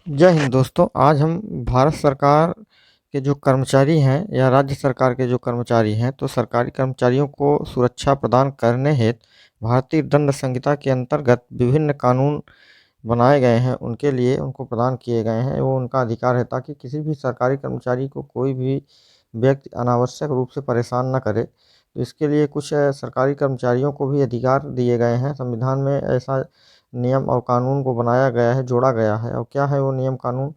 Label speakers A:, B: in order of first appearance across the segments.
A: जय हिंद दोस्तों। आज हम भारत सरकार के जो कर्मचारी हैं या राज्य सरकार के जो कर्मचारी हैं, तो सरकारी कर्मचारियों को सुरक्षा प्रदान करने हेतु भारतीय दंड संहिता के अंतर्गत विभिन्न कानून बनाए गए हैं। उनके लिए उनको प्रदान किए गए हैं, वो उनका अधिकार है ताकि किसी भी सरकारी कर्मचारी को कोई भी व्यक्ति अनावश्यक रूप से परेशान न करे। तो इसके लिए कुछ सरकारी कर्मचारियों को भी अधिकार दिए गए हैं। संविधान में ऐसा नियम और कानून को बनाया गया है, जोड़ा गया है। और क्या है वो नियम कानून,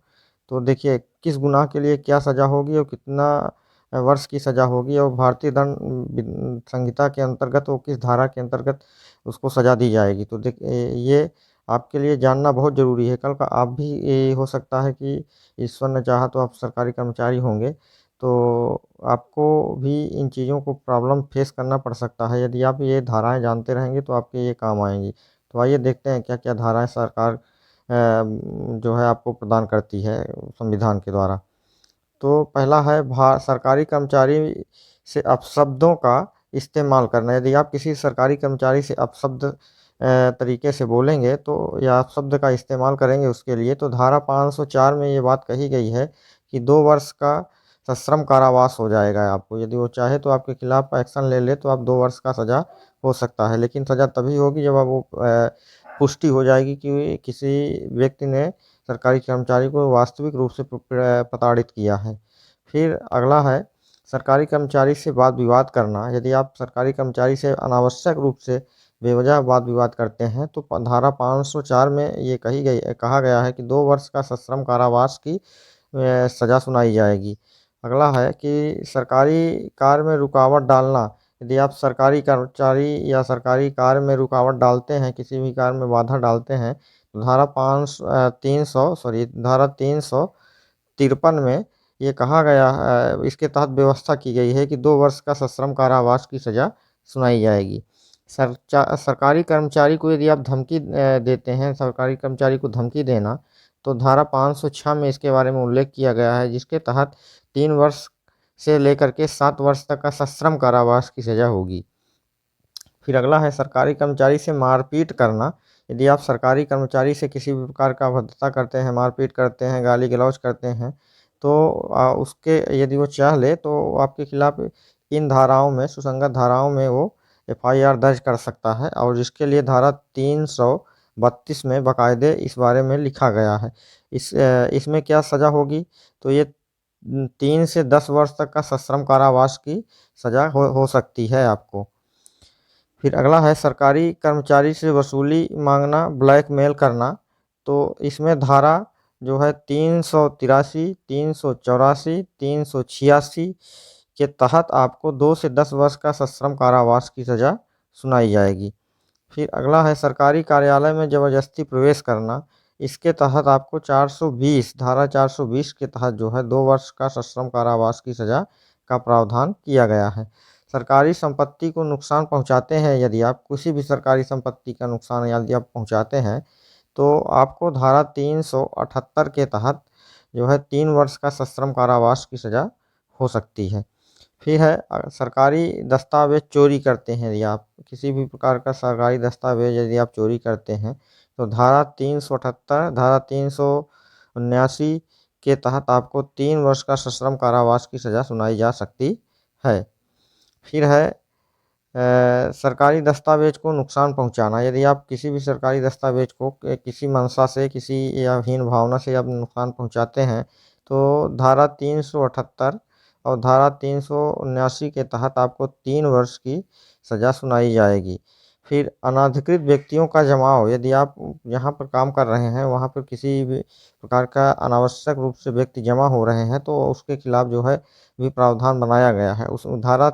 A: तो देखिए किस गुनाह के लिए क्या सज़ा होगी और कितना वर्ष की सज़ा होगी, और भारतीय दंड संहिता के अंतर्गत वो किस धारा के अंतर्गत उसको सज़ा दी जाएगी। तो देखिए ये आपके लिए जानना बहुत ज़रूरी है। कल का आप भी ये हो सकता है कि ईश्वर ने चाहा तो आप सरकारी कर्मचारी होंगे, तो आपको भी इन चीज़ों को प्रॉब्लम फेस करना पड़ सकता है। यदि आप ये धाराएँ जानते रहेंगे तो आपके ये काम आएँगी। तो आइए देखते हैं क्या-क्या धाराएँ सरकार जो है आपको प्रदान करती है संविधान के द्वारा। तो पहला है सरकारी कर्मचारी से अपशब्दों का इस्तेमाल करना। यदि आप किसी सरकारी कर्मचारी से अपशब्द तरीके से बोलेंगे तो या अपशब्द का इस्तेमाल करेंगे उसके लिए, तो धारा 504 में ये बात कही गई है कि 2 वर्ष का सश्रम कारावास हो जाएगा आपको। यदि वो चाहे तो आपके खिलाफ एक्शन ले ले तो आप 2 वर्ष का सज़ा हो सकता है। लेकिन सज़ा तभी होगी जब आप वो पुष्टि हो जाएगी कि किसी व्यक्ति ने सरकारी कर्मचारी को वास्तविक रूप से प्रताड़ित किया है। फिर अगला है सरकारी कर्मचारी से वाद विवाद करना। यदि आप सरकारी कर्मचारी से अनावश्यक रूप से बेवजह वाद विवाद करते हैं तो धारा 504 में ये कहा गया है कि 2 वर्ष का सश्रम कारावास की सज़ा सुनाई जाएगी। अगला है कि सरकारी कार्य में रुकावट डालना। यदि आप सरकारी कर्मचारी या सरकारी कार्य में रुकावट डालते हैं, किसी भी कार्य में बाधा डालते हैं, तो धारा 353 में ये कहा गया है, इसके तहत व्यवस्था की गई है कि 2 वर्ष का सश्रम कारावास की सज़ा सुनाई जाएगी। सरकारी कर्मचारी को यदि आप धमकी देते हैं, सरकारी कर्मचारी को धमकी देना, तो धारा 506 में इसके बारे में उल्लेख किया गया है, जिसके तहत 3 वर्ष से लेकर के 7 वर्ष तक का सश्रम कारावास की सज़ा होगी। फिर अगला है सरकारी कर्मचारी से मारपीट करना। यदि आप सरकारी कर्मचारी से किसी भी प्रकार का अभद्रता करते हैं, मारपीट करते हैं, गाली गलौज करते हैं, तो उसके यदि वो चाह ले तो आपके खिलाफ इन धाराओं में, सुसंगत धाराओं में वो एफआईआर दर्ज कर सकता है, और जिसके लिए धारा 332 में बाकायदे इस बारे में लिखा गया है। इसमें क्या सज़ा होगी, तो ये 3 से 10 वर्ष तक का सश्रम कारावास की सज़ा हो सकती है आपको। फिर अगला है सरकारी कर्मचारी से वसूली मांगना, ब्लैकमेल करना। तो इसमें धारा जो है 383, 384, 386 के तहत आपको 2 से 10 वर्ष का सश्रम कारावास की सज़ा सुनाई जाएगी। फिर अगला है सरकारी कार्यालय में ज़बरदस्ती प्रवेश करना। इसके तहत आपको 420, धारा 420 के तहत जो है 2 वर्ष का सश्रम कारावास की सज़ा का प्रावधान किया गया है। सरकारी संपत्ति को नुकसान पहुंचाते हैं, यदि आप किसी भी सरकारी संपत्ति का नुकसान यदि आप पहुंचाते हैं, तो आपको धारा 378 के तहत जो है 3 वर्ष का सश्रम कारावास की सज़ा हो सकती है। फिर है सरकारी दस्तावेज चोरी करते हैं, यदि आप किसी भी प्रकार का सरकारी दस्तावेज यदि आप चोरी करते हैं, तो धारा 378, धारा 379 के तहत आपको 3 वर्ष का सश्रम कारावास की सज़ा सुनाई जा सकती है। फिर है सरकारी दस्तावेज को नुकसान पहुंचाना। यदि आप किसी भी सरकारी दस्तावेज को किसी मंशा से, किसी या हीन भावना से आप नुकसान पहुंचाते हैं, तो धारा 378 और धारा 379 के तहत आपको 3 वर्ष की सज़ा सुनाई जाएगी। फिर अनधिकृत व्यक्तियों का जमाव। यदि आप जहाँ पर काम कर रहे हैं वहाँ पर किसी भी प्रकार का अनावश्यक रूप से व्यक्ति जमा हो रहे हैं, तो उसके खिलाफ जो है भी प्रावधान बनाया गया है। उस धारा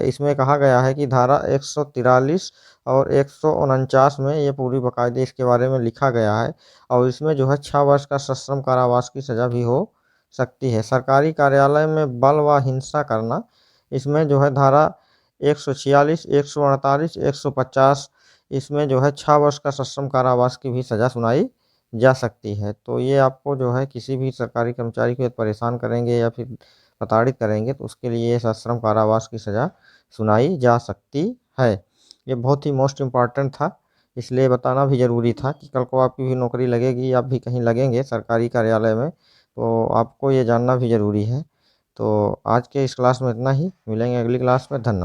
A: इसमें कहा गया है कि धारा 143 और 149 में ये पूरी बाकायदे इसके बारे में लिखा गया है, और इसमें जो है 6 वर्ष का सश्रम कारावास की सज़ा भी हो सकती है। सरकारी कार्यालय में बल व हिंसा करना। इसमें जो है धारा 146, 148, 150, इसमें जो है 6 वर्ष का सश्रम कारावास की भी सज़ा सुनाई जा सकती है। तो ये आपको जो है किसी भी सरकारी कर्मचारी को परेशान करेंगे या फिर प्रताड़ित करेंगे, तो उसके लिए सश्रम कारावास की सज़ा सुनाई जा सकती है। ये बहुत ही मोस्ट इम्पॉर्टेंट था, इसलिए बताना भी ज़रूरी था कि कल को आपकी भी नौकरी लगेगी, आप भी कहीं लगेंगे सरकारी कार्यालय में, तो आपको ये जानना भी ज़रूरी है। तो आज के इस क्लास में इतना ही, मिलेंगे अगली क्लास में। धन्यवाद।